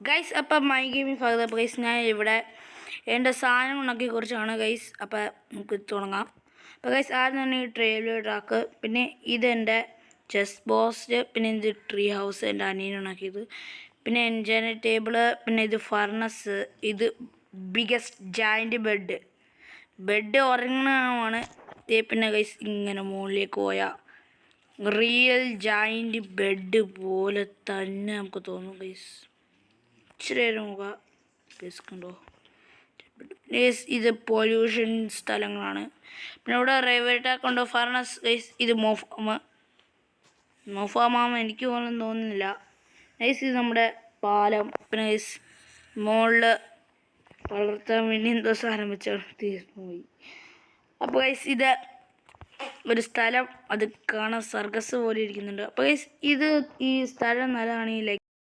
Guys അപ്പം my gaming father. അപ്പോൾ guys ഞാൻ ഇവിടെ എൻ്റെ സാധനം ഉണ്ടാക്കിയ കുറിച്ചാണ് ഗൈസ്. അപ്പോൾ നമുക്ക് തുടങ്ങാം. അപ്പോൾ ഗൈസ് ആദ്യം തന്നെ ഈ ട്രെയിലർ ട്രാക്ക്, പിന്നെ ഇതെൻ്റെ ചെസ് ബോസ്റ്റ്, പിന്നെ ഇത് ട്രീ ഹൗസ് എൻ്റെ അനിയൻ ഉണ്ടാക്കിയത്, പിന്നെ എൻജാന ടേബിള്, പിന്നെ ഇത് ഫർണസ്, ഇത് ബിഗസ്റ്റ് ജായിൻ്റ് ബെഡ് ഉറങ്ങണമാണ്. പിന്നെ ഗൈസ് ഇങ്ങനെ മുകളിലേക്ക് പോയാൽ റിയൽ ജായിൻ്റ് ബെഡ് പോലെ തന്നെ നമുക്ക് തോന്നും ഗൈസ്. ഇച്ചിരി നേരം നോക്കുക ഗൈസ്, കണ്ടോ? ഗൈസ് ഇത് പൊല്യൂഷൻ സ്ഥലങ്ങളാണ്. പിന്നെ ഇവിടെ റെയിൽവേ ട്രാക്ക് ഉണ്ടോ, ഫർണസ് ഗൈസ്. ഇത് മോഫാമാമ എനിക്ക് പോലും തോന്നുന്നില്ല ഗൈസ്. ഇത് നമ്മുടെ പാലം. പിന്നെ ഗൈസ് മുകളിൽ വളർത്താൻ വേണ്ടി എന്തോ സാധനം വെച്ചാൽ തീർന്നു പോയി. അപ്പോൾ ഗൈസ് ഇത് ഒരു സ്ഥലം, അത് കാണാൻ സർക്കസ് പോലെ ഇരിക്കുന്നുണ്ട്. അപ്പോൾ ഗൈസ് ഇത് ഈ സ്ഥലം നല്ലതാണ്. ലൈക്ക്